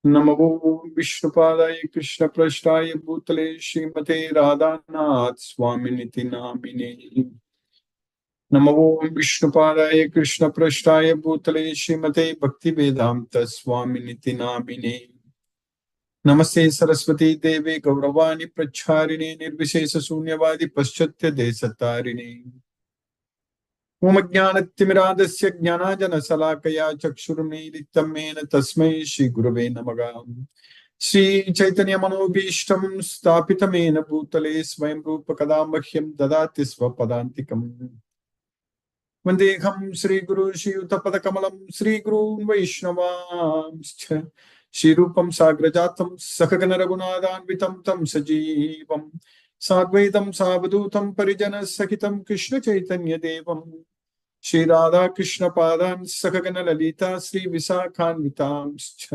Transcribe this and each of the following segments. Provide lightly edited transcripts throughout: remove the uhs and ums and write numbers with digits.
नमो विष्णुपादाय कृष्णप्रेष्ठाय भूतले श्रीमते राधानाथ स्वामिनिति नामिने। नमो विष्णुपादाय कृष्णप्रेष्ठाय भूतले श्रीमते भक्तिवेदांत स्वामिनिति नामिने। नमस्ते सरस्वती देवे गौरवाणी प्रचारिणे निर्विशेष शून्यवादी पश्चात्य देशतारिणे। ओम ज्ञानतिमिरादस्य ज्ञानांजनशलाकया चक्षुरुन्मीलितं येन तस्मै श्रीगुरवे नमः। श्री चैतन्य मनोभीष्टं स्थापितं येन भूतले स्वयं रूप कदा मह्यं ददाति स्वपदान्तिकम्। वन्देऽहं श्रीगुरु श्रीयुतपदकमलं श्रीगुरून् वैष्णवांश्च श्रीरूपं साग्रजातं सकगण रघुनाथान्वितं तं सजीवं साद्वैतं सावधूतं परिजनसहितं कृष्ण चैतन्य देवं श्री राधा कृष्ण पादान् सकगण ललिता श्री विशाखान्वितांश्च।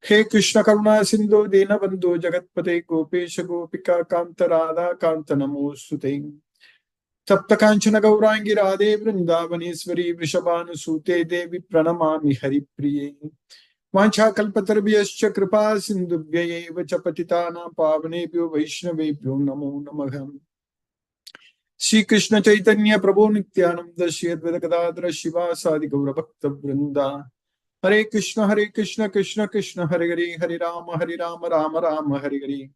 हे कृष्ण करुणा सिंधु दीनबंधु जगत्पते गोपेश गोपिका कांत राधा कांत नमोस्तुते। तप्त कांचन गौरांगी राधे वृंदावनेश्वरी वृषभानुसूते देवी प्रणमामि हरिप्रिये। वाञ्छाकल्पतरुभ्यश्च कृपा सिन्धुभ्यैव च पतितानां पावनेभ्यो वैष्णवेभ्यो नमो नमः। श्री कृष्ण चैतन्य प्रभु नित्यानंद श्री अद्वैत गदाधर शिवासादि गौर भक्त वृंदा। हरे कृष्ण कृष्ण कृष्ण हरे हरे राम राम राम हरे हरे।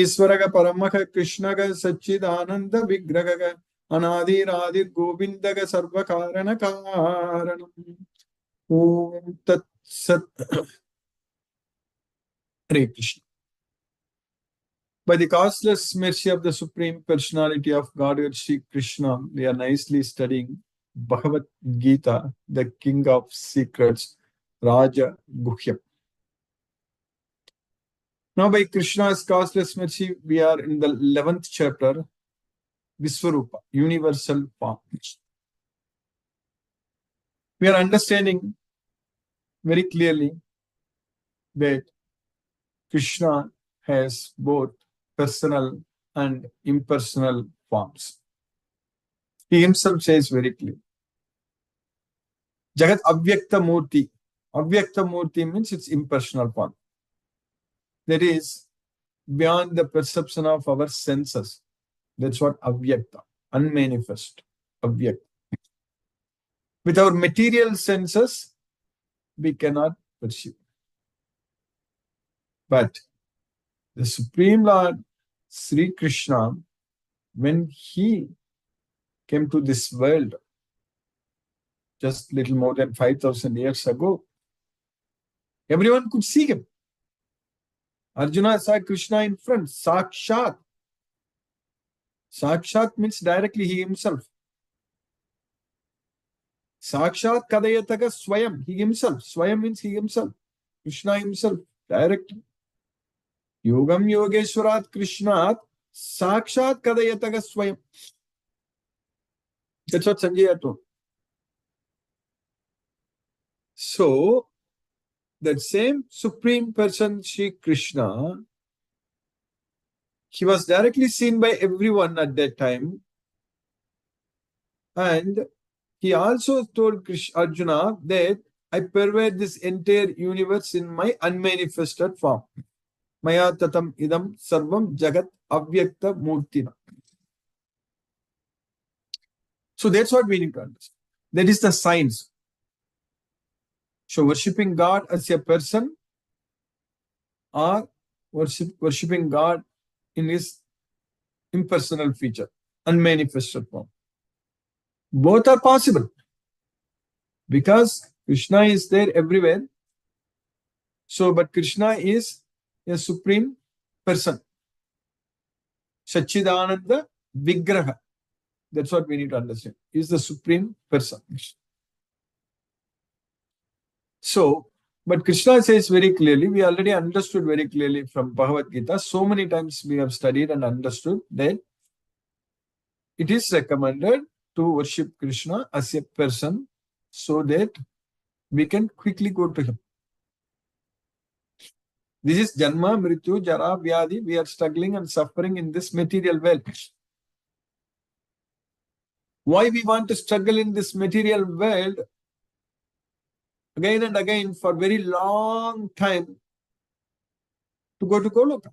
ईश्वर परम कृष्ण सच्चिदानंद विग्रह अनादिरादि गोविंद सर्व कारण कारणम। ओम तत्सत। हरे Krishna. By the causeless mercy of the Supreme Personality of Godhead, Sri Krishna, we are nicely studying Bhagavad Gita, the King of Secrets, Raja Guhyam. Now, by Krishna's causeless mercy, we are in the 11th chapter, Visvarupa, Universal Form. We are understanding very clearly that Krishna has both personal and impersonal forms. He himself says very clearly, Jagat Avyakta Murti. Avyakta Murti means its impersonal form. That is beyond the perception of our senses. That's what Avyakta, unmanifest, Avyakta. With our material senses, we cannot perceive. But the Supreme Lord, Sri Krishna, when he came to this world just little more than 5,000 years ago, everyone could see him. Arjuna saw Krishna in front, Sakshat. Sakshat means directly he himself. Sakshat Kadayataka Swayam, he himself. Swayam means he himself. Krishna himself, directly. Yogam Yogeshwarat Krishnat Sakshat Kadayataka Swayam. That's what Sanjaya told. So, that same Supreme Person, Sri Krishna, he was directly seen by everyone at that time. And he also told Arjuna that I pervade this entire universe in my unmanifested form. Maya tatam idam sarvam jagat avyakta murtina. So that's what we need to understand. That is the science. So worshipping God as a person or worshipping God in his impersonal feature, unmanifested form. Both are possible because Krishna is there everywhere. So, but Krishna is a supreme person. Sachidananda Vigraha. That's what we need to understand. He is the supreme person. So, but Krishna says very clearly, we already understood very clearly from Bhagavad Gita, so many times we have studied and understood that it is recommended to worship Krishna as a person so that we can quickly go to him. This is Janma, Mrityu, Jara, Vyadi. We are struggling and suffering in this material world. Why we want to struggle in this material world again and again for very long time? to go to Goloka.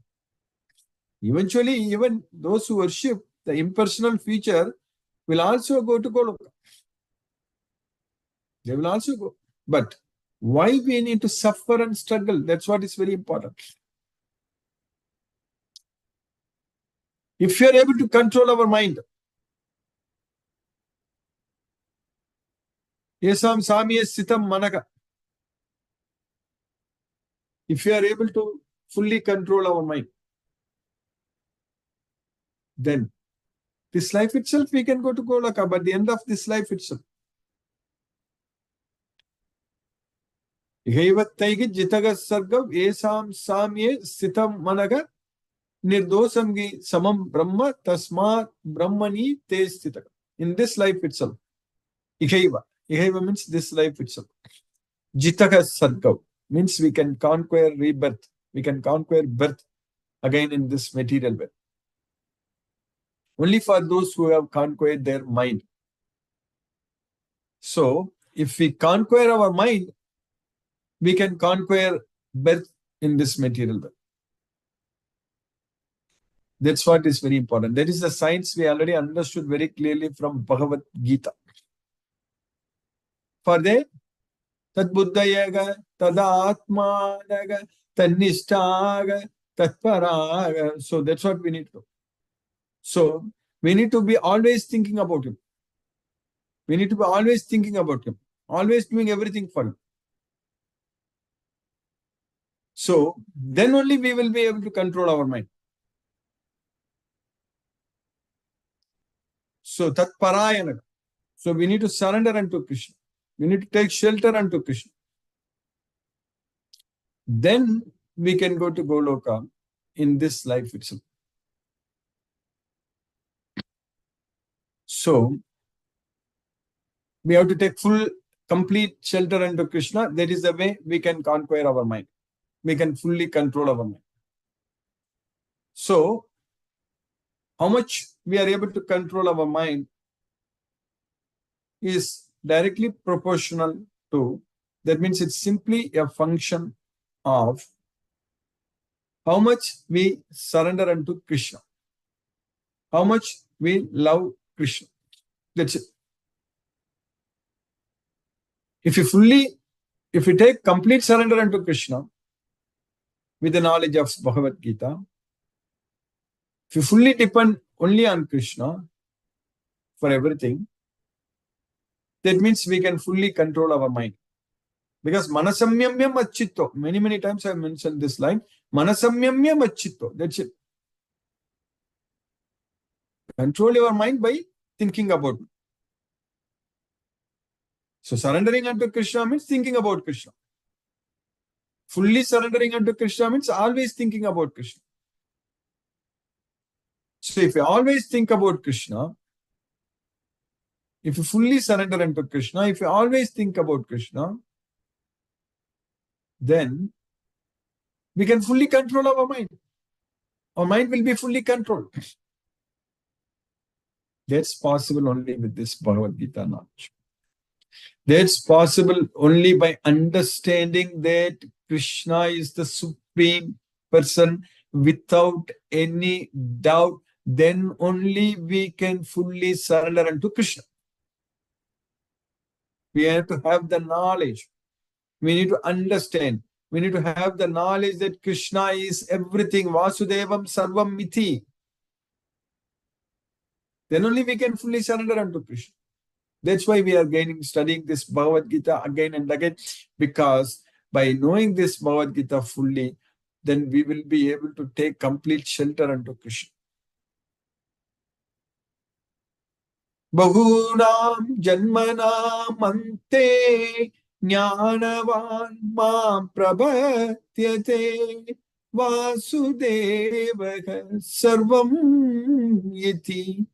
Eventually, even those who worship the impersonal feature will also go to Goloka. They will also go. But why we need to suffer and struggle? That's what is very important. If you are able to control our mind, yesam samye sitam manaka. If you are able to fully control our mind, then this life itself we can go to Golaka, but the end of this life itself. Ihaivattaigi jitaga sargav esam samye sitam managa nirdosamgi samam brahma tasma brahmani te stitaga. In this life itself. Ihaiva. Ihaiva means this life itself. Jitaga sargav means we can conquer rebirth. We can conquer birth again in this material world. Only for those who have conquered their mind. So, if we conquer our mind, we can conquer birth in this material world. That's what is very important. That is the science we already understood very clearly from Bhagavad Gita. For that, Tad Buddhayaga, Tada Atmanaga, Tanishtaga, Tatparaga. So that's what we need to do. So we need to be always thinking about him. We need to be always thinking about him. Always doing everything for him. So then only we will be able to control our mind. So Tatparayana. So we need to surrender unto Krishna. We need to take shelter unto Krishna. Then we can go to Goloka in this life itself. So we have to take full, complete shelter unto Krishna. That is the way we can conquer our mind. We can fully control our mind. So, how much we are able to control our mind is directly proportional to, that means it's simply a function of how much we surrender unto Krishna. How much we love Krishna. That's it. If you take complete surrender unto Krishna with the knowledge of Bhagavad Gita, if you fully depend only on Krishna for everything, that means we can fully control our mind. Because manasamyamya machitto. Many times I have mentioned this line. Manasamyamya machitto. That's it. Control your mind by thinking about it. So surrendering unto Krishna means thinking about Krishna. Fully surrendering unto Krishna means always thinking about Krishna. So if you always think about Krishna, if you fully surrender unto Krishna, if you always think about Krishna, then we can fully control our mind. Our mind will be fully controlled. That's possible only with this Bhagavad Gita knowledge. That's possible only by understanding that Krishna is the supreme person without any doubt. Then only we can fully surrender unto Krishna. We have to have the knowledge. We need to understand. We need to have the knowledge that Krishna is everything. Vasudevam sarvam miti. Then only we can fully surrender unto Krishna. That's why we are studying this Bhagavad Gita again and again. Because by knowing this Bhagavad Gita fully, then we will be able to take complete shelter unto Krishna. Bahunam janmanam ante jnanavan mam prabhatyate vasudevaha sarvam yati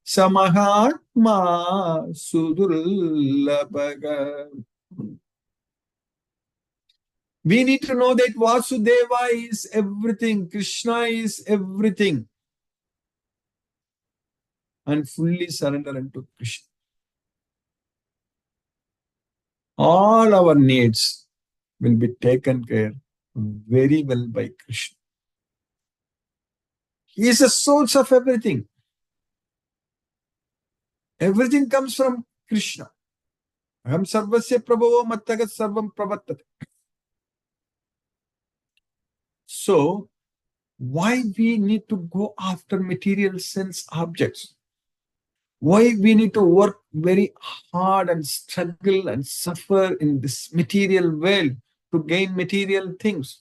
samahatma sudurlabhaga. We need to know that Vasudeva is everything, Krishna is everything, and fully surrender unto Krishna. All our needs will be taken care very well by Krishna. He is the source of everything. Everything comes from Krishna. Aham sarvasya prabhavo mattagat sarvam pravattate. So, why we need to go after material sense objects? Why we need to work very hard and struggle and suffer in this material world to gain material things?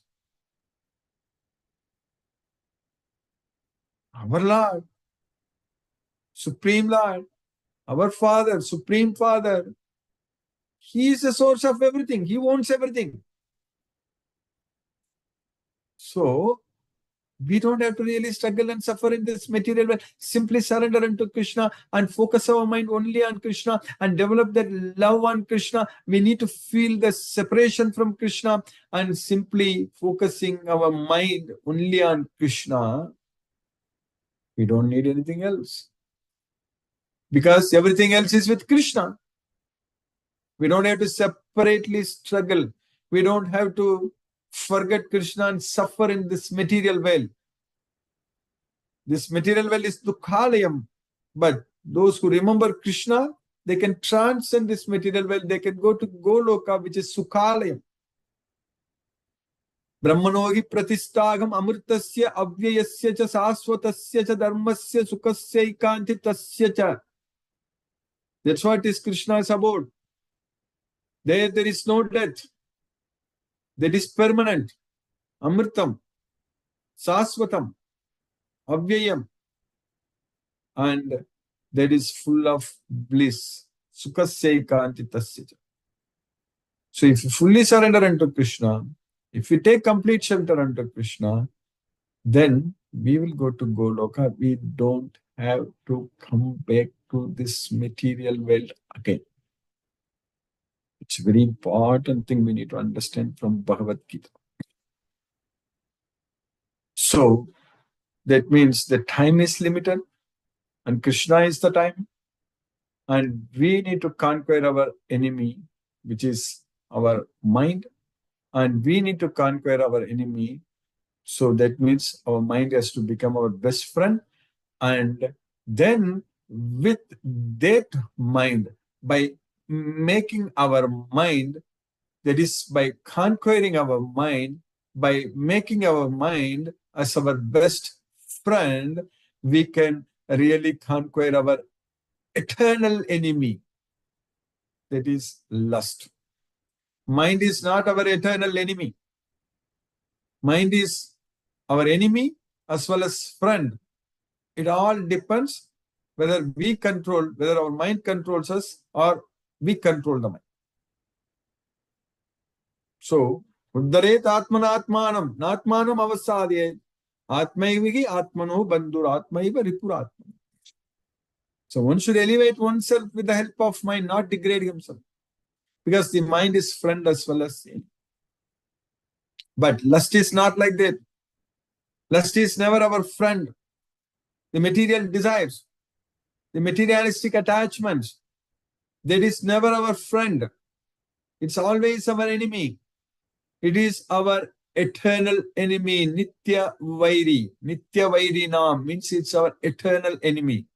Our Lord, Supreme Lord, our Father, Supreme Father, He is the source of everything. He owns everything. So, we don't have to really struggle and suffer in this material world. Simply surrender unto Krishna and focus our mind only on Krishna and develop that love on Krishna. We need to feel the separation from Krishna and simply focusing our mind only on Krishna. We don't need anything else. Because everything else is with Krishna. We don't have to separately struggle. We don't have to forget Krishna and suffer in this material world. This material world is Dukhalayam. But those who remember Krishna, they can transcend this material world. They can go to Goloka, which is Sukhalayam. Brahmanogi pratistagam amritasya avyayasya cha saswatasya cha dharmasya sukasya ikantitasya cha. That's what is Krishna's abode. There is no death. That is permanent. Amritam, Saswatam, Avyayam. And that is full of bliss. Sukasya ikantitasya cha. So if you fully surrender unto Krishna, if we take complete shelter unto Krishna, then we will go to Goloka. We don't have to come back to this material world again. It's a very important thing we need to understand from Bhagavad Gita. So that means the time is limited and Krishna is the time. And we need to conquer our enemy, which is our mind. And we need to conquer our enemy. So that means our mind has to become our best friend. And then with that mind, by making our mind, that is by conquering our mind, by making our mind as our best friend, we can really conquer our eternal enemy, that is lust. Mind is not our eternal enemy. Mind is our enemy as well as friend. It all depends whether we control, whether our mind controls us or we control the mind. So, Uddaret Atmanatmanam, Natmanam avasadye, Atmaivihi Atmano Bandur Atmaiva Ripuratma. So one should elevate oneself with the help of mind, not degrade himself. Because the mind is friend as well as enemy. But lust is not like that. Lust is never our friend. The material desires, the materialistic attachments, that is never our friend. It's always our enemy. It is our eternal enemy, Nitya Vairi. Nitya Vairi Nam means it's our eternal enemy.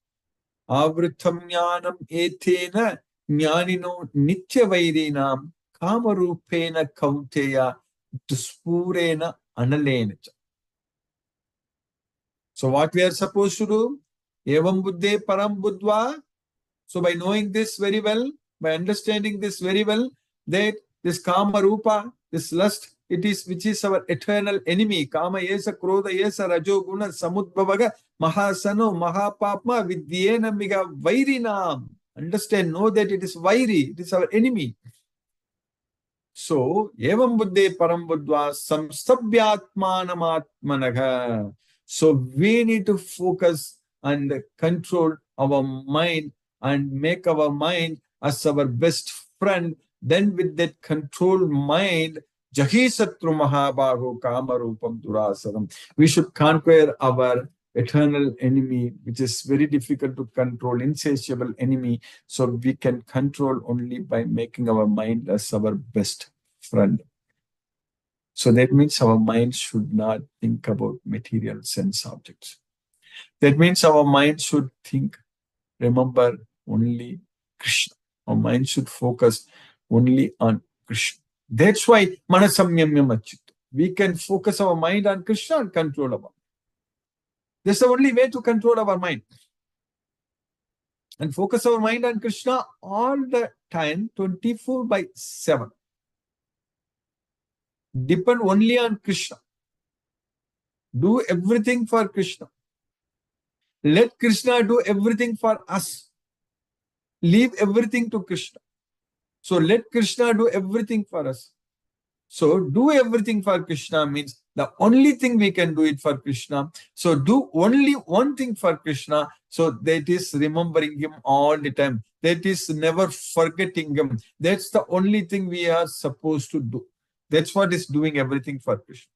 Avritam Jnanam Etena Jnanino Nitya Vairi Nam Kamarupena Kauteya Duspurena Analena. So what we are supposed to do? Evam buddhe param buddhva. So by knowing this very well, by understanding this very well, that this kama rupa, this lust, it is which is our eternal enemy. Kama yesa krodha yesa rajo guna samudbhavaga mahasano mahapapma vidyena miga vairinam. Understand, know that it is vairi, it is our enemy. So, evam buddhe param buddhva samstabhyatmanamatmanaga. So we need to focus and control our mind and make our mind as our best friend. Then with that controlled mind, Jahi Satru Mahabaho Kamarupam Durasaram. We should conquer our eternal enemy, which is very difficult to control, insatiable enemy. So we can control only by making our mind as our best friend. So that means our mind should not think about material sense objects. That means our mind should think, remember only Krishna. Our mind should focus only on Krishna. That's why Manasamyamyam Achyut. We can focus our mind on Krishna and control our mind. That's the only way to control our mind. And focus our mind on Krishna all the time, 24/7. Depend only on Krishna. Do everything for Krishna. Let Krishna do everything for us. Leave everything to Krishna. So let Krishna do everything for us. So do everything for Krishna means the only thing we can do it for Krishna. So do only one thing for Krishna. So that is remembering him all the time. That is never forgetting him. That's the only thing we are supposed to do. That's what is doing everything for Krishna.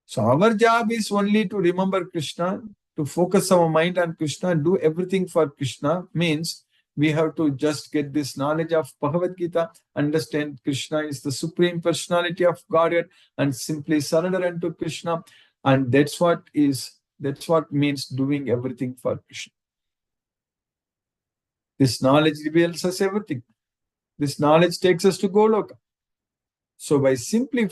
So our job is only to remember Krishna, to focus our mind on Krishna, do everything for Krishna means we have to just get this knowledge of Bhagavad Gita, understand Krishna is the Supreme Personality of Godhead, and simply surrender unto Krishna. And that's what means doing everything for Krishna. This knowledge reveals us everything. This knowledge takes us to Goloka. So by simply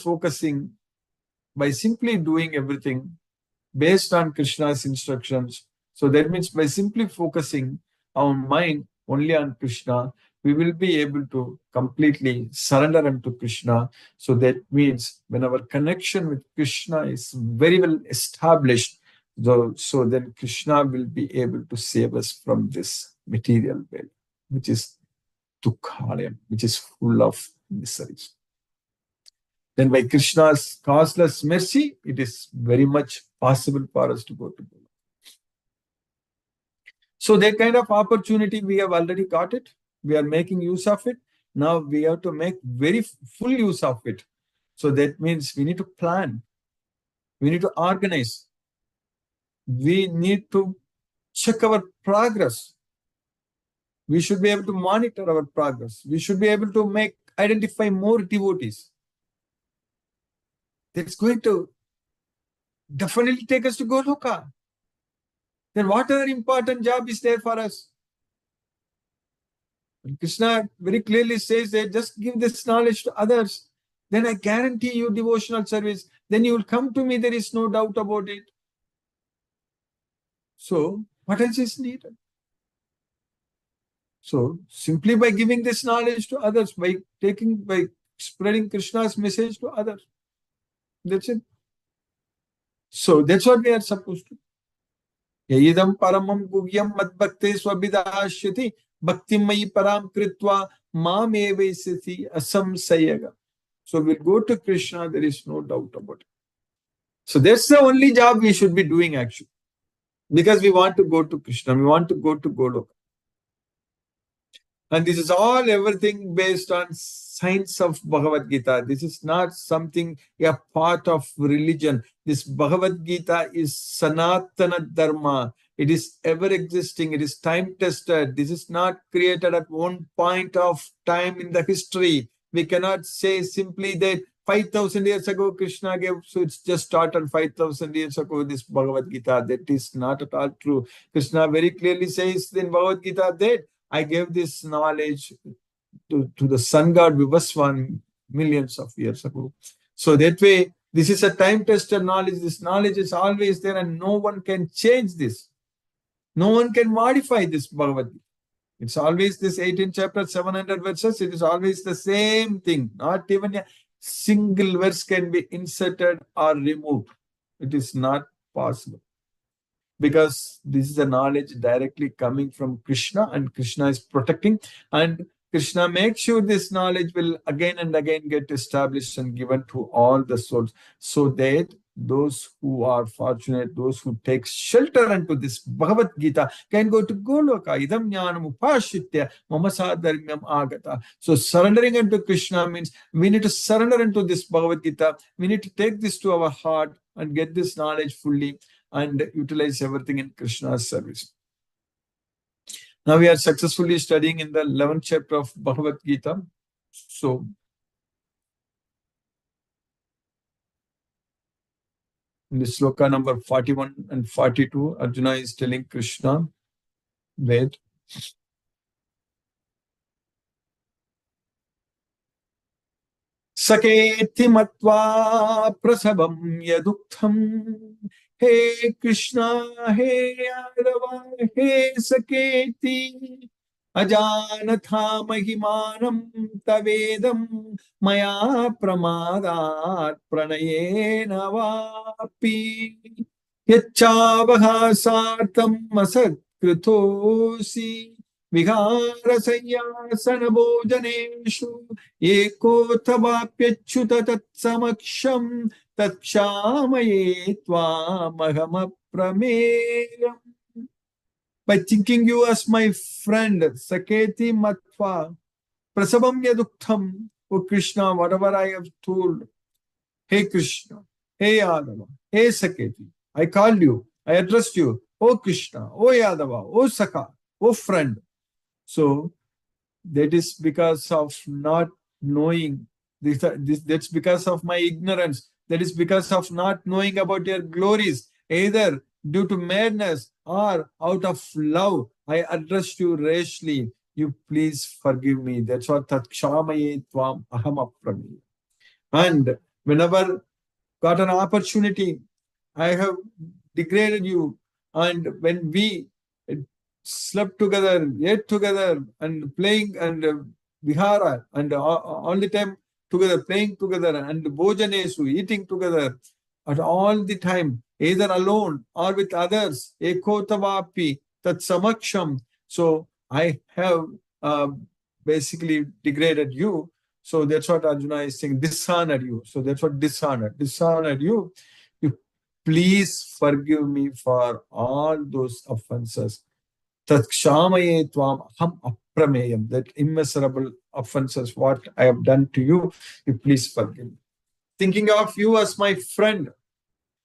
doing everything based on Krishna's instructions, so that means by simply focusing our mind only on Krishna, we will be able to completely surrender unto Krishna. So that means when our connection with Krishna is very well established, so then Krishna will be able to save us from this material world, which is Dukhalayam, which is full of miseries. Then by Krishna's causeless mercy, it is very much possible for us to go to God. So that kind of opportunity, we have already got it. We are making use of it. Now we have to make very full use of it. So that means we need to plan. We need to organize. We need to check our progress. We should be able to monitor our progress. We should be able to identify more devotees. That's going to definitely take us to Goloka. Then what other important job is there for us? And Krishna very clearly says that just give this knowledge to others, then I guarantee you devotional service. Then you will come to me, there is no doubt about it. So what else is needed? So simply by giving this knowledge to others, by spreading Krishna's message to others. That's it. So that's what we are supposed to. Yidam paramam guhyam madbhakte swabhidashyati bhaktimayi param kritva mam evaisati asamsayaga. So we'll go to Krishna, there is no doubt about it. So that's the only job we should be doing actually. Because we want to go to Krishna, we want to go to Goloka. And this is everything based on science of Bhagavad Gita. This is not something, a part of religion. This Bhagavad Gita is Sanatana Dharma. It is ever existing. It is time tested. This is not created at one point of time in the history. We cannot say simply that 5,000 years ago Krishna gave, so it's just started 5,000 years ago, this Bhagavad Gita. That is not at all true. Krishna very clearly says in Bhagavad Gita that I gave this knowledge to the sun god Vivaswan millions of years ago. So that way, this is a time-tested knowledge. This knowledge is always there and no one can change this. No one can modify this Bhagavad Gita. It's always this 18 chapter, 700 verses. It is always the same thing. Not even a single verse can be inserted or removed. It is not possible. Because this is a knowledge directly coming from Krishna and Krishna is protecting, and Krishna makes sure this knowledge will again and again get established and given to all the souls, so that those who are fortunate, those who take shelter unto this Bhagavad Gita can go to Goloka. Idam jnanam upashitya mama sadharmyam agata. So surrendering unto Krishna means we need to surrender into this Bhagavad Gita. We need to take this to our heart and get this knowledge fully and utilize everything in Krishna's service. Now we are successfully studying in the 11th chapter of Bhagavad Gita. So In the sloka number 41 and 42, Arjuna is telling Krishna, wait. Saketi matva prasabam yaduktham. Hey Krishna, hey Yadava, hey Saketi. Ajanatha mahimanam tavedam maya pramadat pranayena vapi. Yacchavaha sartam asat kritosi viharasayasana bhojaneshu एकोऽथवाप्यच्युत तत्समक्षं तत्क्षामये त्वामहमप्रमेयम्. By thinking you as my friend, Saketi Matva, Prasabam Yaduktham, O Krishna, whatever I have told, hey Krishna, hey Yadava, hey Saketi, I called you, I addressed you, O Krishna, O Yadava, O Saka, O friend. So that is because of not knowing that's because of my ignorance, that is because of not knowing about your glories, either due to madness or out of love I addressed you rashly. You please forgive me. That's what tatshamaye tvam aham aprami. And whenever got an opportunity, I have degraded you. And when we slept together, ate together, and playing and vihara, and all the time together, playing together, and bhojanesu, eating together, at all the time, either alone or with others, ekotavapi, tat samaksham. So I have basically degraded you. So that's what Arjuna is saying, dishonored you. So that's what dishonored you. You please forgive me for all those offenses. Tat kshamaye tvam aham aprameyam. That immeasurable offenses, what I have done to you, you please forgive me. Thinking of you as my friend,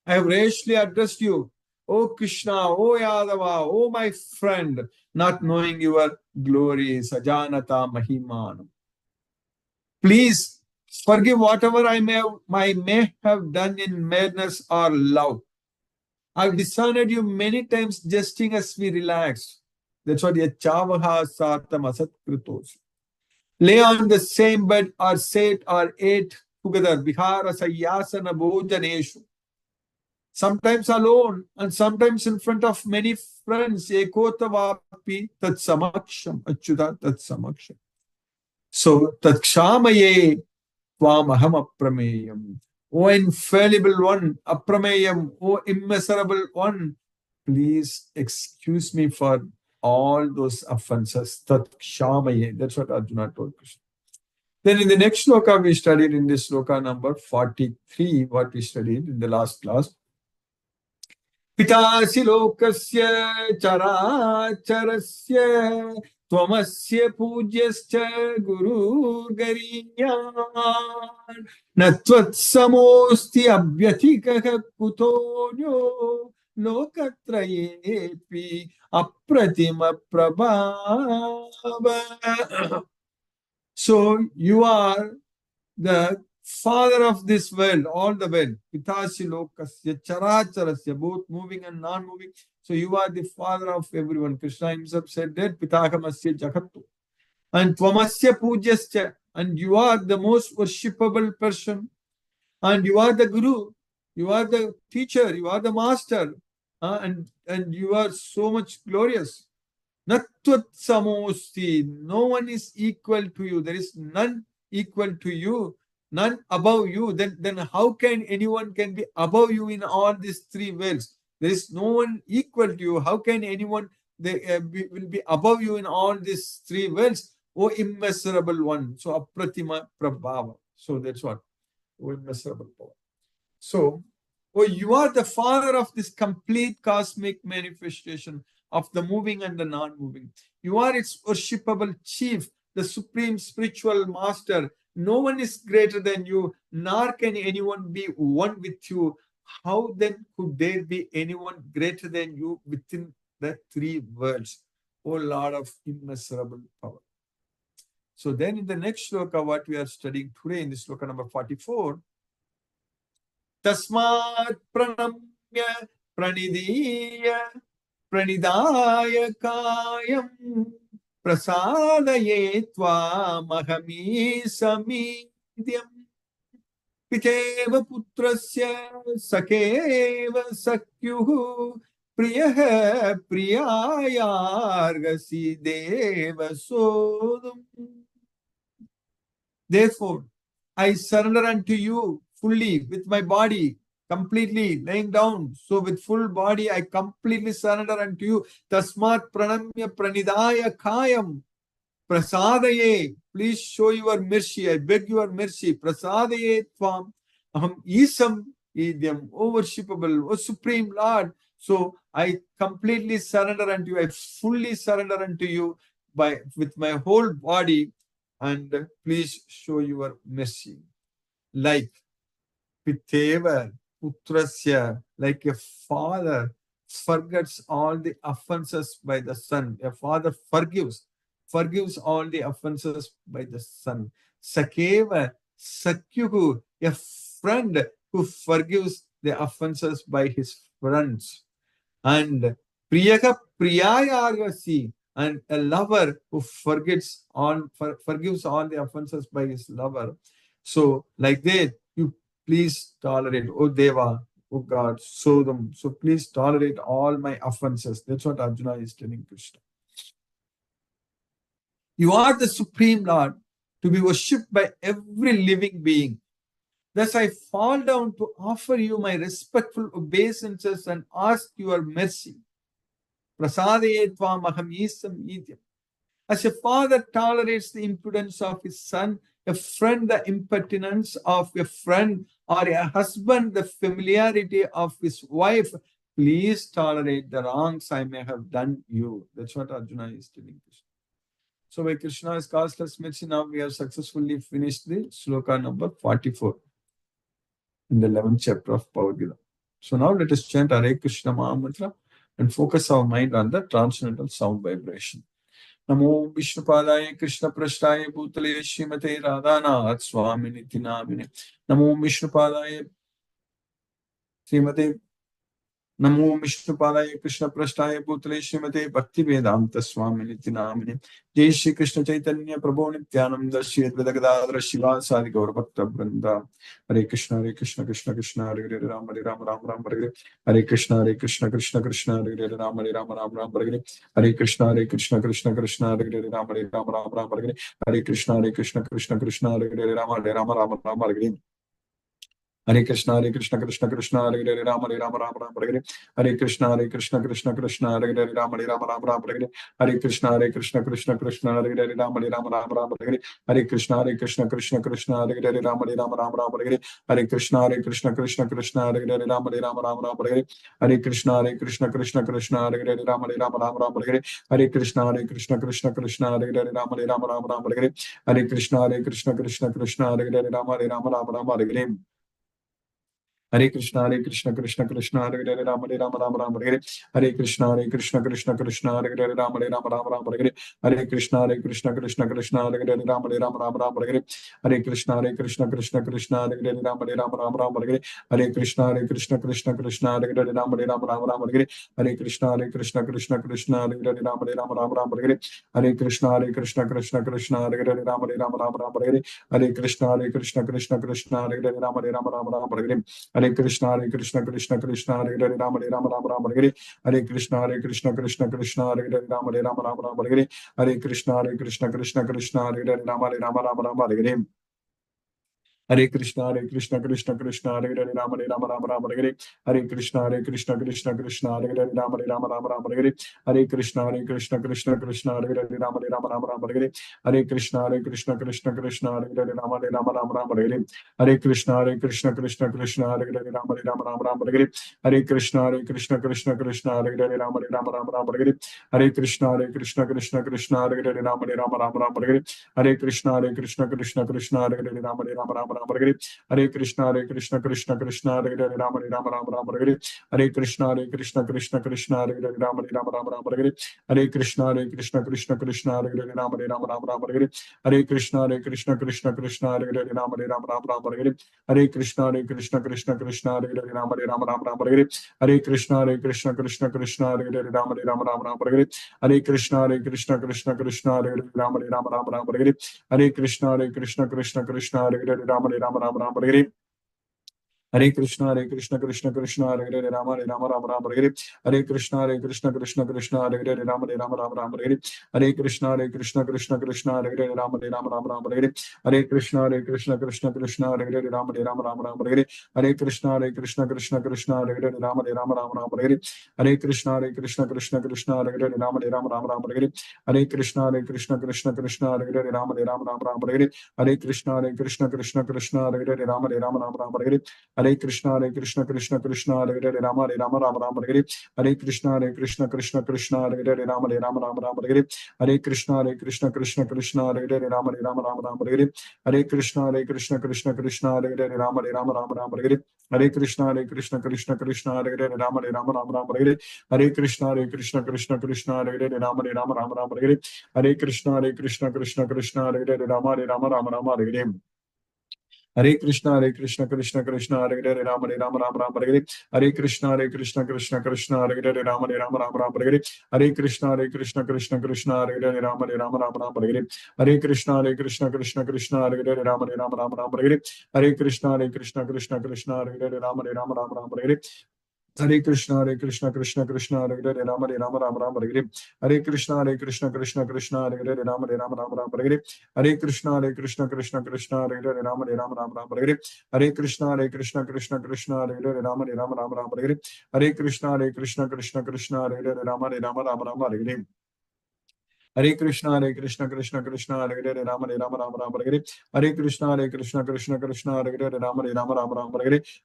I have rashly addressed you, O Krishna, O Yadava, O my friend, not knowing your glories, ajanata mahimanam. Please forgive whatever I may have done in madness or love. I've dishonored you many times, jesting as we relaxed. That's what yachavaha satam asat kritos. Lay on the same bed or sat or ate together. Vihara sayasana bhojaneshu. Sometimes alone and sometimes in front of many friends. Ekotavapi tat samaksham. Achyuta tat samaksham. So tat kshamaye tvam aham aprameyam. O infallible one, aprameyam, O immeasurable one, please excuse me for all those offenses. Tat kshamaye. That's what Arjuna told Krishna. Then in the next sloka we studied, in this sloka number 43, what we studied in the last class. Pitasi lokasya characharasya Tvamasya pujyascha guru gariyan Natvat samosti abhyathikaha kutonyo Lokatrayepi apratima prabhava. So you are the father of this world, all the world. Pitasi lokasya characharasya, both moving and non-moving. So you are the father of everyone. Krishna himself said that, Pitahamasya jagattu. And Tvamasya pujyascha, and you are the most worshipable person. And you are the guru, you are the teacher, you are the master. And you are so much glorious. Natvat samosti, no one is equal to you. There is none equal to you, none above you. Then how can anyone can be above you in all these three worlds? There is no one equal to you. How can anyone will be above you in all these three worlds? O immeasurable one. So apratima prabhava. So that's what. O immeasurable power. So, oh, you are the father of this complete cosmic manifestation of the moving and the non-moving. You are its worshipable chief, the supreme spiritual master. No one is greater than you, nor can anyone be one with you. How then could there be anyone greater than you within the three worlds? O Lord of immeasurable power. So then in the next sloka, what we are studying today, in this sloka number 44, Tasmat pranamya pranidhiya pranidaya kayam prasadaye tvamahami samidhyam piteva putrasya sakeva sakyuhu priyaha priyayargasi deva sodam. Therefore, I surrender unto you fully with my body, completely laying down. So with full body, I completely surrender unto you. Tasmat pranamya pranidaya kayam. Prasadaye, please show your mercy. I beg your mercy. Prasadaye tvam aham isam idyam, O worshipable, O supreme Lord. So I completely surrender unto you. I fully surrender unto you with my whole body, and please show your mercy. Like Piteva Putrasya, like a father forgets all the offenses by the son. A father forgives all the offenses by the son. Sakeva Sakyuhu, a friend who forgives the offenses by his friends. And Priyaka Priyayagasi, and a lover who forgives forgives all the offenses by his lover. So, like that, you please tolerate, O Deva, O God, show them. So please tolerate all my offenses. That's what Arjuna is telling Krishna. You are the Supreme Lord, to be worshipped by every living being. Thus I fall down to offer you my respectful obeisances and ask your mercy. Prasadaye tvam aham isam idyam. As a father tolerates the impudence of his son, a friend the impertinence of a friend, or a husband the familiarity of his wife, please tolerate the wrongs I may have done you. That's what Arjuna is telling Krishna. So by Krishna's causeless mercy, now we have successfully finished the sloka number 44 in the 11th chapter of Bhagavad Gita. So now let us chant Hare Krishna Mahamantra and focus our mind on the transcendental sound vibration. Namo Vishnupadaya Krishna Prasthaya Bhutale Srimate Radhanath Swamini Namine. Namo Vishnupadaya Srimate Namo Vishnupadaya Krishna Prasthaya Bhutale Srimate Bhakti Vedanta Swamini Namine. Jai Shri Krishna Chaitanya Prabhu Nityananda Shri Advaita Gadadhara Shiva Sadi Gaura Bhakta Vrinda. Hare Krishna Krishna Krishna Hare Hare Ram Ram Ram Hare Hare. Hare Krishna Krishna Krishna Hare Hare Ram Ram Hare Hare. Hare Krishna Krishna Krishna Hare Hare Ram Ram Hare Hare. Hare Krishna Krishna Krishna Hare Hare Ram Ram Hare Hare. Hare Krishna Krishna Hare Hare Ram Ram Hare Hare. Hare Krishna Krishna Krishna Hare Hare Ram Ram Hare Hare. Hare Krishna Krishna Krishna Hare Hare Ram Ram Hare Hare. Hare Krishna Krishna Krishna Hare Hare Ram Ram Hare Hare. Hare Krishna Krishna Krishna Hare Hare Ram Ram Hare Hare. Hare Krishna Krishna Krishna Hare Hare Ram Ram Hare Hare. Hare Krishna Krishna Krishna Hare Hare Ram Ram Hare Hare. Hare Krishna Krishna Hare Hare Ram Hare Hare. Hare Krishna Krishna Hare Hare Ram Ram Hare Hare. Hare Krishna Krishna Hare Hare Ram Ram Hare Hare. Hare Krishna Krishna Hare Hare Ram Ram Hare Hare. Hare Krishna Krishna Hare Hare Ram Ram Hare Hare. Hare Krishna Krishna Hare Hare Ram Ram Hare Hare. Hare Krishna Krishna Hare Hare Ram Ram Hare Hare. Hare Krishna Krishna Hare Hare Ram Ram Hare Hare. Hare Krishna Krishna Hare Hare Ram Ram Hare Hare. Hare Krishna Hare Hare Ram Ram Hare Hare. Hare Krishna Krishna Hare Hare Ram Ram Hare Hare. Hare Krishna Krishna Hare Hare Ram Hare Hare. Hare Krishna Hare Hare Ram Hare Hare. Hare Krishna Hare Hare Ram Hare Hare. Hare Krishna Hare Hare Ram Hare Hare. Hare Krishna Krishna Hare Hare Ram Hare Hare. Hare Krishna Krishna Hare Hare Ram Hare Hare. Hare Krishna Krishna Hare Hare Ram Hare Hare. Hare Krishna Krishna Hare Hare Ram Hare Hare. Hare Krishna Krishna Hare Hare Ram Hare Hare. Rama Hare Hare, Hare Krishna Krishna Krishna Hare Hare, Rama Rama Rama Rama Hare Hare, Hare Krishna Krishna Krishna Hare Hare, Rama Rama Rama Rama Hare Hare, Hare Krishna Krishna Krishna Hare Hare, Rama Rama Rama Rama Hare Hare, Hare Krishna Krishna Hare Hare, Rama Rama Rama Rama Hare Hare, Hare Krishna Krishna Hare Hare, Rama Rama Rama Rama Hare Hare, Hare Krishna Krishna Hare Hare, Rama Rama Rama Rama Hare Hare, Hare Krishna Krishna Hare Hare, Rama Rama Rama Rama Hare Hare, Hare Krishna Krishna Hare Hare, Rama Rama Rama Rama Hare Hare, Hare Krishna Krishna Hare Hare, Rama Rama Rama Rama Hare Hare, Hare Krishna Krishna Hare Hare, Rama Rama Rama Rama Hare Hare, Hare Krishna Krishna Hare Hare, Rama Rama Rama Rama Hare Hare, Hare Krishna Krishna Hare Hare, Rama Rama Rama Rama Hare Hare, Hare Krishna Krishna Hare Hare, Rama Rama Rama Rama Hare Hare, Hare Krishna Krishna Hare Hare, Rama Rama Rama Rama Hare Hare, Hare Krishna Krishna Hare Hare, Rama Rama Rama Rama Hare Hare, Hare Krishna Krishna Hare Hare, Rama Rama Rama Rama Hare Hare, Hare Krishna Krishna Hare Hare, Rama Rama Rama Rama Hare Hare, Hare Krishna Krishna Hare Hare, Rama Rama Rama Rama Hare Hare, Hare Krishna Krishna Hare Hare, Rama Rama Rama Rama Hare Hare, Hare Krishna Krishna Hare Hare, Rama Rama Rama Rama Hare Hare, Hare Krishna Krishna Hare Hare, Rama Rama Rama Rama Hare Hare, Hare Krishna Krishna Hare Hare, Rama Rama Rama Rama Hare Hare, Hare Krishna Krishna Hare Hare, Rama Rama Rama Rama Hare Hare, Hare Krishna Krishna Hare Hare, Rama Rama Rama Rama Hare Hare, Hare Krishna Krishna Hare Hare, Rama Rama Rama Rama Hare Hare, Hare Krishna Krishna Hare Hare, Rama Rama Rama Rama Hare Hare, Hare Krishna Krishna Hare Hare, Rama Rama Rama Rama Hare Hare, Hare Krishna Krishna Hare Hare, Rama Rama Rama Rama Hare Hare, Hare Krishna Krishna Hare Hare, Rama Rama Rama Rama Hare Hare, Hare Krishna Krishna Hare Hare, Rama Rama Rama Rama Hare Hare, Hare Krishna Krishna Hare Hare, Rama Rama Rama Rama Hare Hare, Hare Krishna Krishna Hare Hare, Rama Rama Rama Rama Hare Hare, Hare Krishna Krishna Hare Hare, Rama Rama Rama Rama Hare Hare, Hare Krishna Krishna Hare Hare, Rama Rama Rama Rama Hare Hare, Hare Krishna Krishna Hare Hare, Rama Rama Rama Rama Hare Hare, Hare Krishna Krishna Hare Hare, Rama Rama Rama Rama Hare Hare,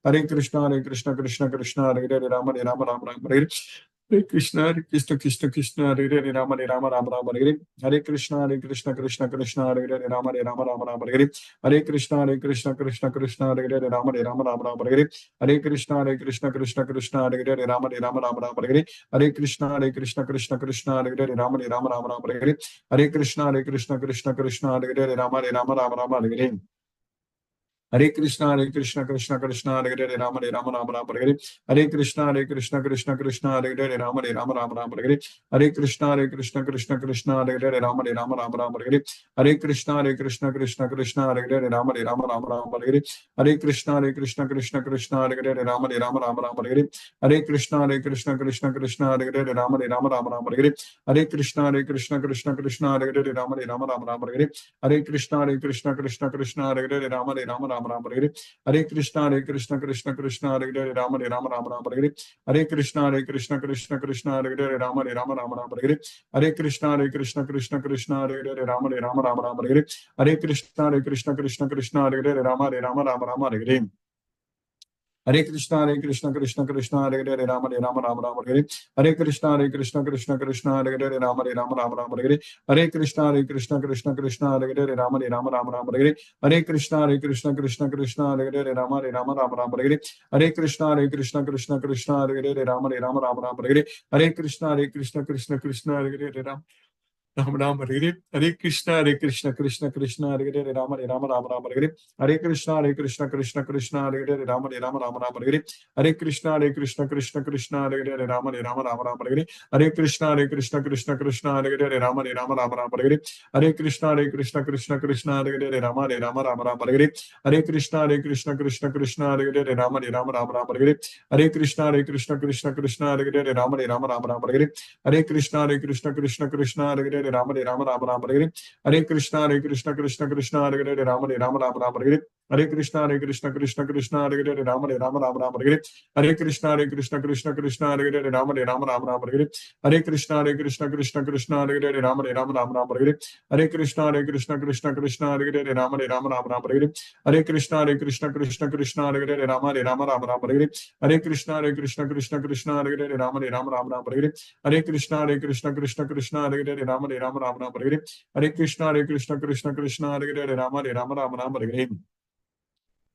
Hare Krishna Hare Hare, Rama Rama Rama Rama Hare Hare, Hare Krishna Krishna Hare Hare, Rama Rama Rama Rama Hare Hare, Hare Krishna Krishna Hare Hare, Rama Rama Rama Rama Hare Hare, Hare Krishna Krishna Hare Hare, Rama Rama Rama Rama Hare Hare, Hare Krishna Krishna Hare Hare, Rama Rama Rama Rama Hare Hare, Hare Krishna Krishna Hare Hare, Rama Rama Rama Rama Hare Hare, Hare Krishna Krishna Hare Hare, Rama Rama Rama Rama Hare Hare, Hare Krishna Krishna Hare Hare, Rama Rama Rama Rama Hare Hare, Hare Krishna Krishna Hare Hare, Rama Rama Rama Rama Hare Hare, Hare Krishna Krishna Hare Hare, Rama Rama Rama Rama Hare Hare, Hare Krishna Krishna Hare Hare, Rama Rama Rama Rama Hare Hare, Hare Krishna Krishna Hare Hare, Rama Rama Rama Rama Hare Hare, Hare Krishna Krishna Hare Hare, Rama Rama Rama Rama Hare Hare, Hare Krishna Krishna Hare Hare, Rama Rama Rama Rama Hare Hare, Hare Krishna Krishna Hare Hare, Rama Rama Rama Rama Hare Hare, Hare Krishna Krishna Hare Hare, Rama Rama Rama Rama Hare Hare, Hare Krishna Krishna Hare Hare, Rama Rama Rama Rama Hare Hare, Hare Krishna Krishna Hare Hare, Rama Rama Rama Rama Hare Hare, Hare Krishna Krishna Hare Hare, Rama Rama Rama Rama Hare Hare, Hare Krishna Krishna Hare Hare, Rama Rama Rama Rama Hare Hare, Hare Krishna Krishna Hare Hare, Rama Rama Rama Rama Hare Hare, Hare Krishna Krishna Hare Hare, Rama Rama Rama Rama Hare Hare, Hare Krishna Krishna Hare Hare, Rama Rama Rama Rama Hare Hare, Hare Krishna Krishna Hare Hare, Ram Ram Hare Hare, Hare Krishna Krishna Hare Hare, Rama Rama Rama Rama Hare Hare, Hare Krishna Krishna Hare Hare, Rama Rama Rama Rama Hare Hare, Hare Krishna Krishna Hare Hare, Rama Rama Rama Rama Hare Hare, Hare Krishna Krishna Hare Hare, Rama Rama Rama Rama Hare Hare, Hare Krishna Krishna Hare Hare, Rama Rama Rama Rama Hare Hare, Hare Krishna Krishna Hare Hare, Rama Rama Rama Rama Hare Hare, Hare Krishna Krishna Hare Hare, Rama Rama Rama Rama Hare Hare, Hare Krishna Krishna Hare Hare, Rama Rama Rama Rama Hare Hare, Hare Krishna Krishna Hare Hare, Rama Rama Rama Rama Hare Hare, Hare Krishna Krishna Hare Hare, Rama Rama Rama Rama Hare Hare, Hare Krishna Krishna Hare Hare, Rama Rama Rama Rama Hare Hare, Hare Krishna Krishna Hare Hare, Rama Rama Rama Rama Hare Hare, Hare Krishna Krishna Hare Hare, Rama Rama Rama Rama Hare Hare, Hare Krishna Krishna Hare Hare, Rama Rama Rama Rama Hare Hare, Hare Krishna Krishna Hare Hare, Rama Rama Rama Rama Hare Hare, Hare Krishna Krishna Hare Hare, Rama Rama Rama Rama Hare Hare, Hare Krishna Krishna Hare Hare, Rama Rama Rama Rama Hare Hare,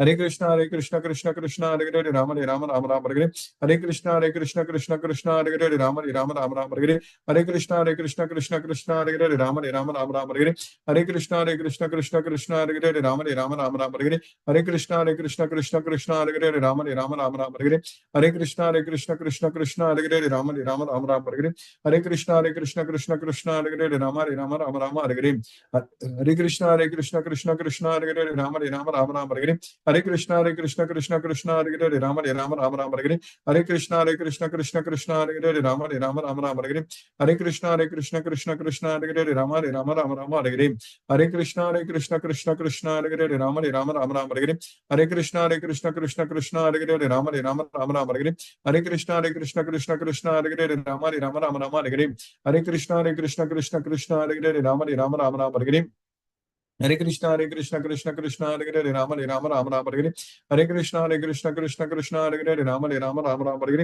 Hare Krishna Krishna Krishna Hare Hare Rama Rama Rama Hare Hare. Hare Krishna Krishna Krishna Hare Hare Rama Rama Hare Hare. Hare Krishna Krishna Krishna Hare Hare Rama Rama Hare Hare. Hare Krishna Krishna Krishna Hare Hare Rama Rama Hare Hare. Hare Krishna Krishna Krishna Hare Hare Rama Rama Hare Hare. Hare Krishna Krishna Hare Hare Rama Rama Hare Hare. Hare Krishna Krishna Hare Hare Rama Rama Hare Hare. Hare Krishna Krishna Hare Hare Rama Rama Hare Hare. Hare Krishna Krishna Hare Hare Rama Rama Hare Hare. Hare Krishna Krishna Hare Hare Rama Rama Hare Hare. Hare Krishna Krishna Hare Hare Rama Rama Hare Hare. Hare Krishna Krishna Hare Hare Rama Rama Hare Hare. Hare Krishna Krishna Hare Hare Rama Rama Hare Hare. Hare Krishna Krishna Hare Hare Rama Rama Hare Hare. Hare Krishna Krishna Hare Hare Rama Rama Hare Hare. Hare Krishna Krishna Hare Hare Rama Rama Hare Hare. Hare Krishna Krishna Hare Hare Rama Rama Hare Hare. Hare Krishna Krishna Hare Hare Rama Rama Hare Hare. Hare Krishna Krishna Hare Hare Rama Rama Hare Hare. Hare Krishna Krishna Hare Hare Rama Rama Hare Hare. Hare Krishna Krishna Hare Hare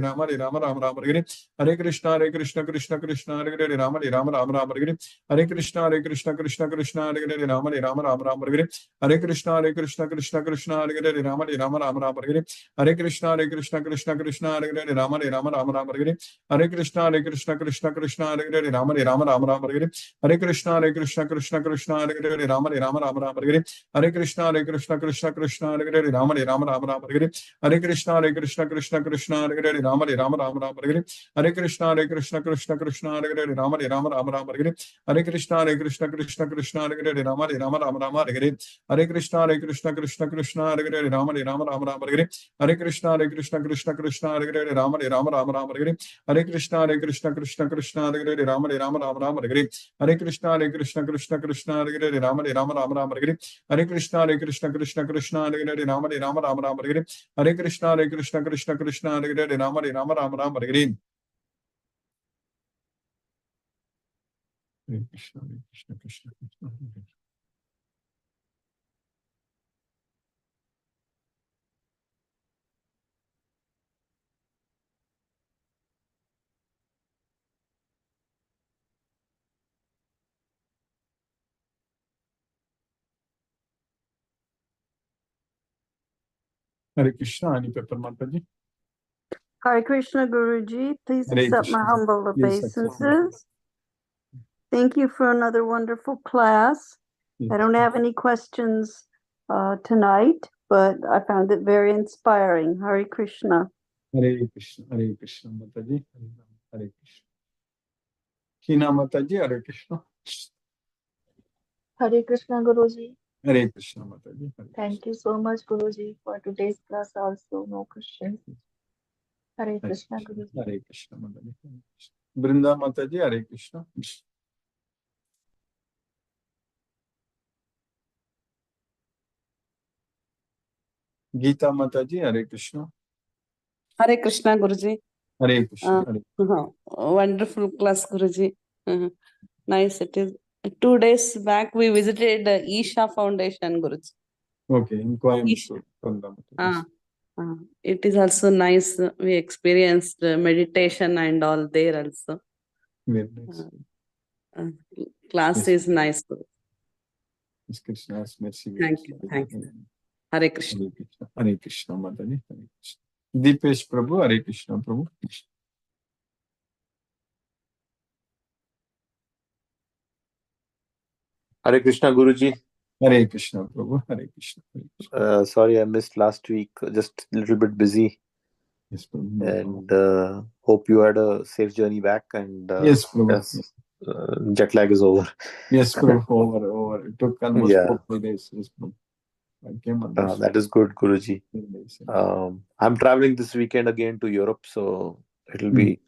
Rama Rama Hare Hare. Hare Krishna Krishna Hare Hare Rama Rama Hare Hare. Hare Krishna Krishna Hare Hare Rama Rama Hare Hare. Hare Krishna Krishna Hare Hare Rama Rama Hare Hare. Hare Krishna Krishna Hare Hare Rama Rama Hare Hare. Hare Krishna Krishna Hare Hare Rama Rama Hare Hare. Hare Krishna Krishna Hare Hare Rama Rama Hare Hare. Hare Krishna Krishna Hare Hare Rama Rama Hare Hare. Hare Krishna Krishna Hare Hare Rama Rama Hare Hare. Hare Krishna Krishna Hare Hare Rama Rama Hare Hare. Hare Krishna Krishna Hare Hare Rama Rama Hare Hare. Hare Krishna Krishna Hare Hare Rama Rama Hare Hare. Hare Krishna Krishna Hare Hare Rama Rama Hare Hare. Hare Krishna Krishna Hare Hare Rama Rama Hare Hare. Hare Krishna Krishna Krishna. Hare Krishna, any paper Mataji? Hare Krishna Guruji, please Hare accept my Krishna. humble Yes, accept. obeisances. Thank you for another wonderful class. Yes. I don't have any questions tonight, but I found it very inspiring. Hare Krishna. Hare Krishna Mataji. Hare Krishna. Hina Mataji, Hare Krishna. Hare Krishna Guruji. Hare Krishna Mataji. Hare Thank you so much Guruji for today's class also. No questions. Hare Krishna Guruji. Hare Krishna Mataji. Brinda Mataji, Hare Krishna. Gita Mataji, Hare Krishna. Hare Krishna Guruji. Hare Krishna. Hare. Wonderful class Guruji. Nice it is. 2 days back we visited the Isha Foundation Guruji. Okay, in Coimbatore. It is also nice. We experienced meditation and all there also. Very nice. Class Yes. is nice. Yes, Krishna's mercy. Thank you. Thank you. Hare Krishna. Hare Krishna Mataji. Hare Krishna. Deepesh Prabhu, Hare Krishna Prabhu. Hare Krishna Guruji. Hare Krishna Prabhu. Hare Krishna. Hare Krishna. Sorry, I missed last week. Just a little bit busy. Yes, Prabhu. No And problem. hope you had a safe journey back. And Yes, Prabhu. yes, jet lag is over. Yes, Prabhu. Over. It took almost Yeah. 4 days. Yes, Prabhu. I came on this. That is good, Guruji. 3 days. I'm traveling this weekend again to Europe, so it'll be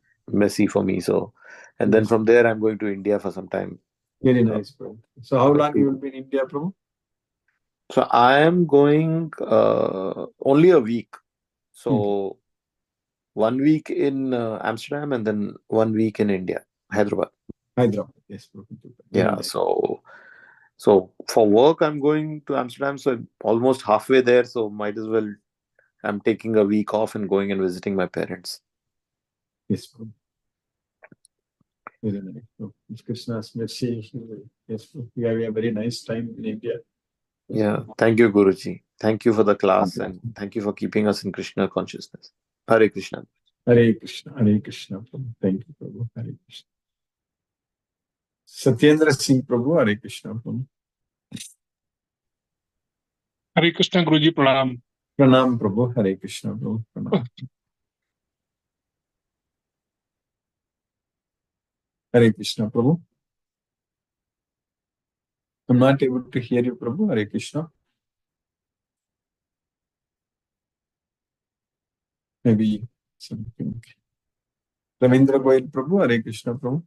messy for me. So, and then Yes. from there, I'm going to India for some time. Very nice, Prabhu. So how long you will be in India, Prabhu? So I am going only a week. So 1 week in Amsterdam and then 1 week in India, Hyderabad. Hyderabad. Yes, Prabhu. Very Yeah. nice. So for work, I'm going to Amsterdam. So I'm almost halfway there. So might as well. I'm taking a week off and going and visiting my parents. Yes, Prabhu. Very nice. So, Krishna's mercy. Yes, Prabhu. We have a very nice time in India. Yeah. Thank you, Guruji. Thank you for the class and thank you for keeping us in Krishna consciousness. Hare Krishna. Hare Krishna, Prabhu. Thank you, Prabhu. Hare Krishna. Satyendra Singh Prabhu, Hare Krishna, Prabhu. Hare Krishna Guruji Pranam. Pranam, Prabhu. Hare Krishna, Prabhu. Pranam. Hare Krishna, Prabhu. I'm not able to hear you, Prabhu. Hare Krishna. Maybe something. Ravindra Goyal Prabhu, Hare Krishna, Prabhu.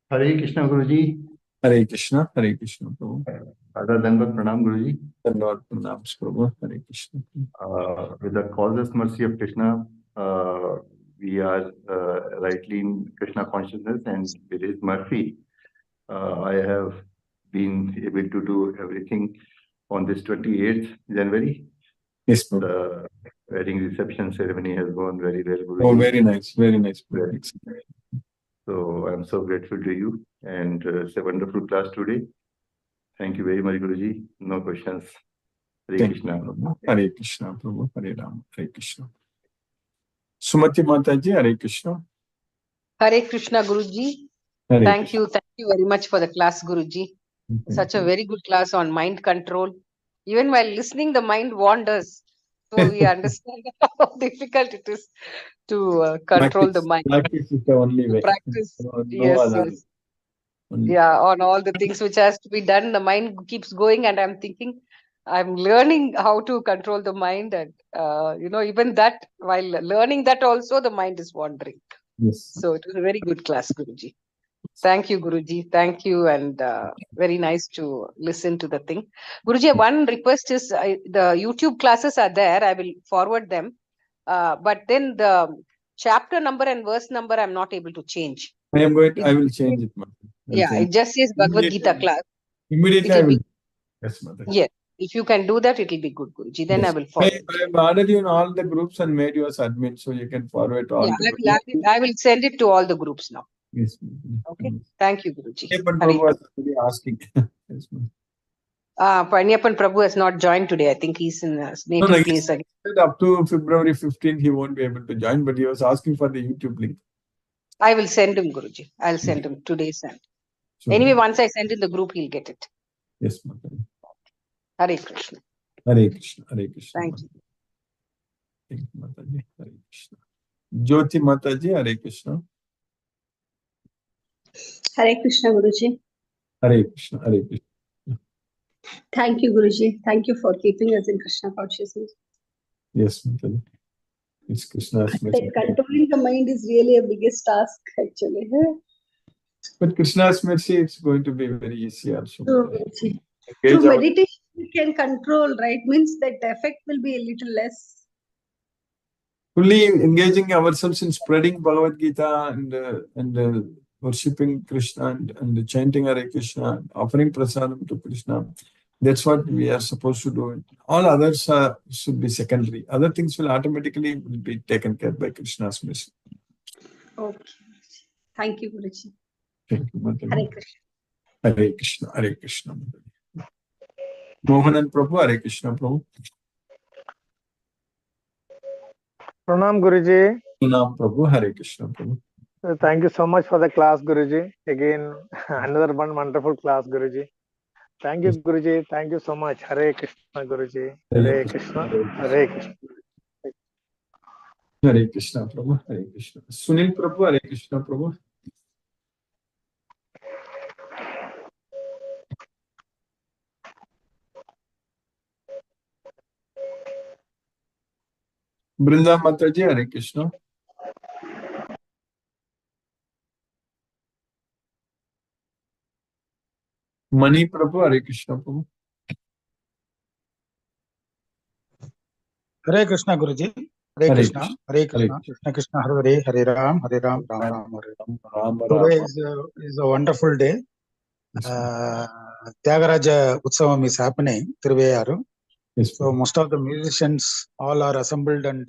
Hare Krishna Guruji. Hare Krishna, Prabhu. Other than but Pranam Guruji. The Lord Pranams, Prabhu. Hare Krishna. With the causeless mercy of Krishna, we are rightly in Krishna consciousness, and with His mercy, I have been able to do everything on this 28th January. Yes, Prabhu. The wedding reception ceremony has gone very well, Guruji. Oh, very nice, Prabhu. So I'm so grateful to you, and it's a wonderful class today. Thank you very much, Guruji. No questions. Hare Thank Krishna. you, Prabhu. Hare Krishna, Prabhu. Hare Ram. Hare Krishna. Sumati Mataji, Hare Krishna. Hare Krishna Guruji. Hare Thank Krishna. you. Thank you very much for the class, Guruji. Such a very good class on mind control. Even while listening, the mind wanders. So we understand how difficult it is to control the mind. Practice is the only way. Practice. No Yes, other. yes. Yeah, on all the things which has to be done, the mind keeps going, and I'm thinking, I'm learning how to control the mind, and even that, while learning that also, the mind is wandering. Yes. So it was a very good class, Guruji. Thank you, Guruji. Thank you, and very nice to listen to the thing. Guruji, one request is the YouTube classes are there. I will forward them, but then the chapter number and verse number I'm not able to change. I will change it, Mother. It just says Bhagavad Gita class. Immediately I will. Yes, Mother. Yes, if you can do that, it will be good, Guruji. Then Yes. I will forward. I have added you in all the groups and made you as admin, so you can forward all. I will send it to all the groups now. Yes. Okay. Thank you, Guruji. Prabhu was asking. Yes, Panyapan Prabhu has not joined today. I think he's in his native place again. Up to February 15th, he won't be able to join, but he was asking for the YouTube link. I will send him, Guruji. I'll send him today's send. Sure. Anyway, once I send in the group, he'll get it. Yes, Mother. Hare Krishna. Hare Krishna. Hare Krishna. Thank you. Thank you, Mataji. Hare Krishna. Jyoti Mataji, Hare Krishna. Hare Krishna, Guruji. Hare Krishna. Hare Krishna. Thank you, Guruji. Thank you for keeping us in Krishna consciousness. Yes, Mataji. It's Krishna's mercy. Controlling the mind is really a biggest task, actually. But Krishna's mercy, it's going to be very easy also. Through meditation, you can control, right? Means that the effect will be a little less. Fully engaging ourselves in spreading Bhagavad Gita and worshipping Krishna and chanting Hare Krishna, offering prasadam to Krishna. That's what we are supposed to do. All others should be secondary. Other things will automatically be taken care by Krishna's mercy. Okay. Thank you, Guruji. Thank you, Mataji. Hare Krishna. Hare Krishna. Hare Krishna. Mohanan Prabhu, Hare Krishna Prabhu. Pranam Guruji. Pranam Prabhu, Hare Krishna Prabhu. Thank you so much for the class, Guruji. Again, another one wonderful class, Guruji. Thank you, Guruji. Thank you so much. Hare Krishna, Guruji. Hare Krishna. Hare Krishna. Hare Krishna Prabhu. Hare Krishna. Sunil Prabhu, Hare Krishna Prabhu. Brinda Mataji, Hare Krishna. Mani Prabhu, Hare Krishna Prabhu. Hare Krishna Guruji. Hare Krishna. Hare Krishna. Krishna Krishna Hare Hare Ram. Hare Ram. Ram Ram Hare Ram. Today is a wonderful day. Tyagaraja Utsavam is happening, Thiruvayaru. So most of the musicians all are assembled and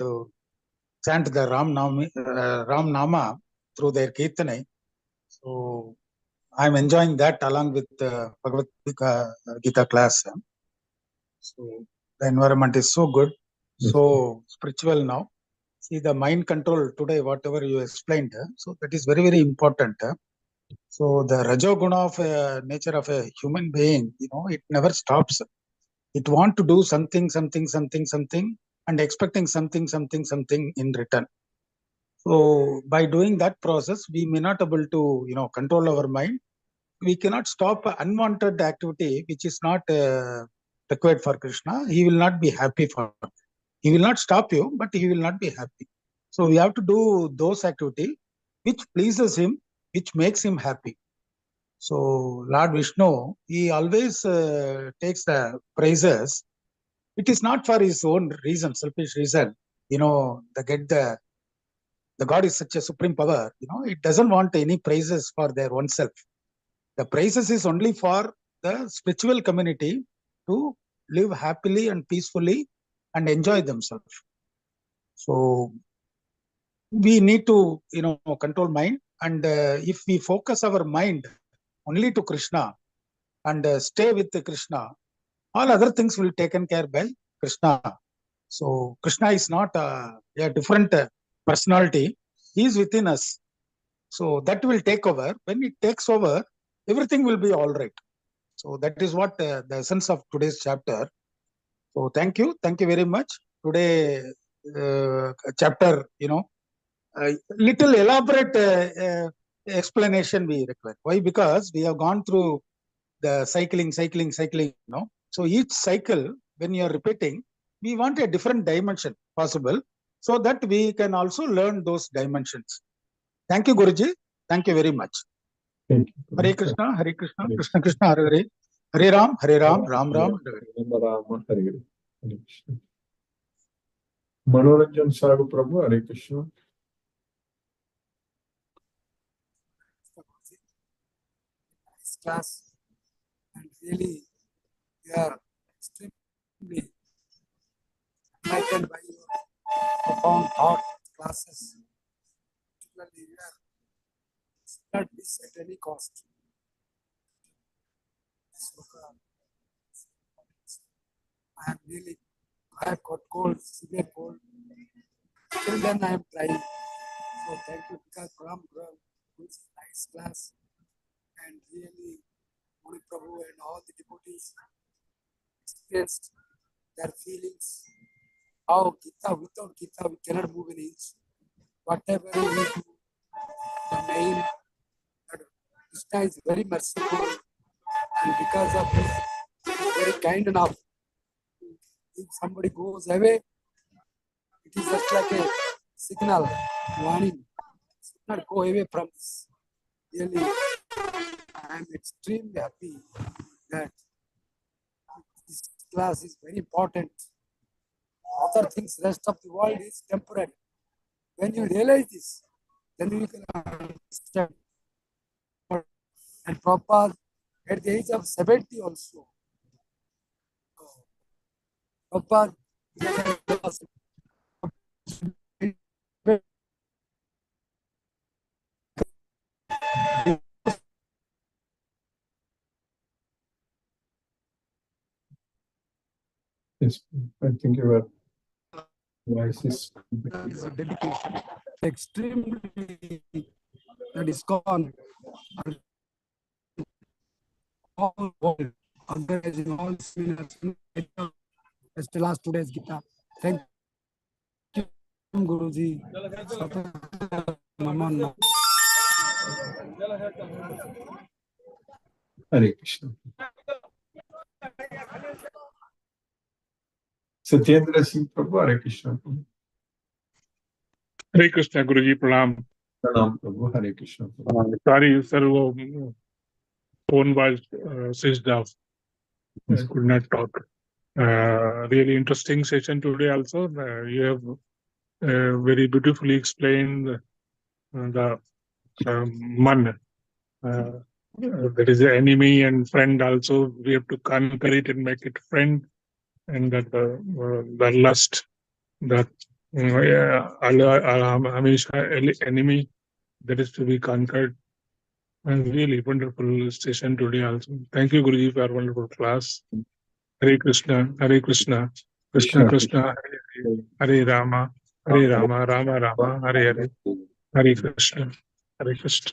chant the Ram Nama through their Kirtane. So I'm enjoying that along with Bhagavad Gita class. So the environment is so good, so spiritual now. See the mind control today, whatever you explained. So that is very, very important. So the rajoguna of nature of a human being, it never stops. It want to do something, and expecting something in return. So by doing that process, we may not able to, control our mind. We cannot stop unwanted activity, which is not required for Krishna. He will not be happy for. He will not stop you, but he will not be happy. So we have to do those activity which pleases him, which makes him happy. So Lord Vishnu, he always takes the praises. It is not for his own reason, selfish reason. The God is such a supreme power. It doesn't want any praises for their oneself. The praises is only for the spiritual community to live happily and peacefully and enjoy themselves. So we need to, control mind. And if we focus our mind only to Krishna and stay with Krishna, all other things will be taken care by Krishna. So Krishna is not a different personality. He is within us. So that will take over. When it takes over, everything will be all right. So that is what the essence of today's chapter. So thank you very much. Today chapter, little elaborate explanation we require. Why? Because we have gone through the cycling. So each cycle, when you are repeating, we want a different dimension possible, so that we can also learn those dimensions. Thank you, Guruji. Thank you very much. Thank you. Hare Krishna, Krishna Krishna, Hare Hare, Hare Ram, Ram Ram, Hare Hare. Manoranjan Sagu Prabhu, Hare Krishna. Nice class, and really we are extremely enlightened by your profound thought classes. Particularly, we are not this at any cost. I have got cold, severe cold. Till then I am trying. So thank you, because Ram was a nice class. And really, Muni Prabhu and all the devotees expressed their feelings. How Gita, without Gita, we cannot move an inch. Whatever we do, the main, Krishna is very merciful. And because of this, he is very kind enough. If somebody goes away, it is just like a signal, warning. Should not go away from this. Really, I am extremely happy that this class is very important. Other things, rest of the world is temporary. When you realize this, then you can understand. And Prabhupada, at the age of 70 also, Prabhupada, Yes, I think your voice is dedication, extremely, that is gone. All world, organizing all seminars, as the last today's Gita. Thank you, Guruji. Hare Krishna. Satyendra Singh Prabhu, Hare Krishna. Hare Krishna, Guruji, Pranam. Pranam Prabhu, Hare Krishna. Sorry, sir, phone was switched off. I could not talk. Really interesting session today also. You have very beautifully explained the man. That is the enemy and friend also. We have to conquer it and make it friend. And that the lust, that enemy, that is to be conquered. And really wonderful session today also. Thank you, Guruji, for a wonderful class. Hare Krishna, Hare Krishna, Krishna Krishna, Hare Hare, Hare Rama, Hare Rama, Rama Rama, Hare Hare, Hare Krishna, Hare Krishna.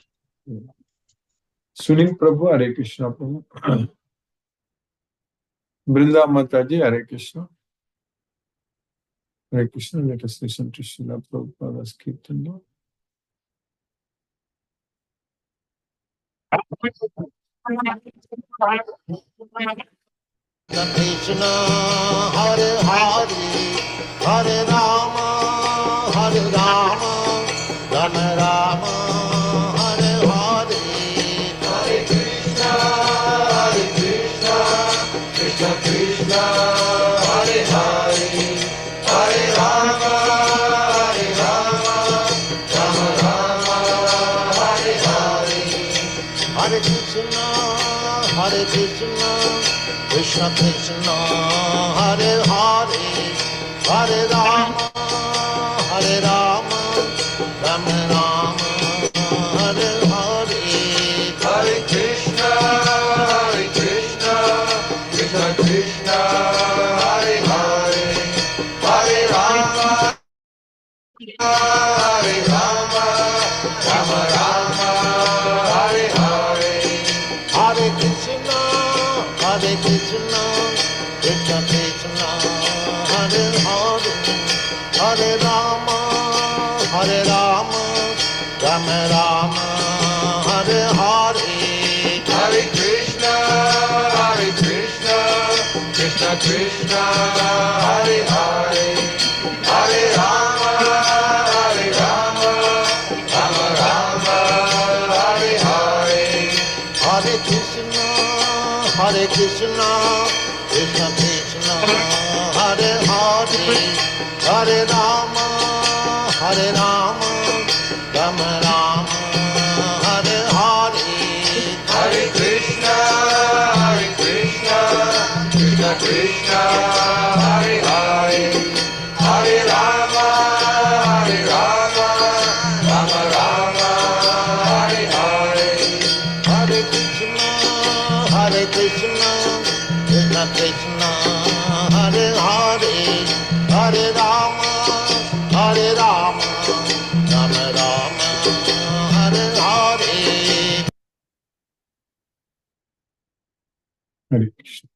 Sunil Prabhu, Hare Krishna Prabhu. Brinda Mataji, Hare Krishna. Hare Krishna, let us listen to Srila Prabhupada's Kirtan now. Krishna, Hare Hare, Hare Rama, Hare Rama, Rama Rama, Hare Hare, Hare Krishna, Krishna Krishna, Hare Hare, Hare Rama, Rama Rama, Hare Hare, Hare Krishna, Krishna Krishna, Hare Hare, Hare Rama, Rama Rama, Hare Hare, Hare Krishna, Krishna Krishna, Hare Hare, Hare Rama, Rama Rama, Hare Hare, Hare Krishna, Krishna Krishna, Hare Hare, Hare Rama, Rama Rama, Hare Hare, Hare Krishna, Krishna Krishna, Hare Hare, Hare Rama, Rama Rama, Hare Hare, Hare Krishna, Krishna Krishna, Hare Hare, Hare Rama, Rama Rama, Hare Hare, Hare Krishna, Krishna Krishna, Hare Hare, Hare Rama, Rama Rama, Hare Hare, Hare Krishna, Krishna Krishna, Hare Hare, Hare Rama, Rama Rama, Hare Hare. Hare Krishna.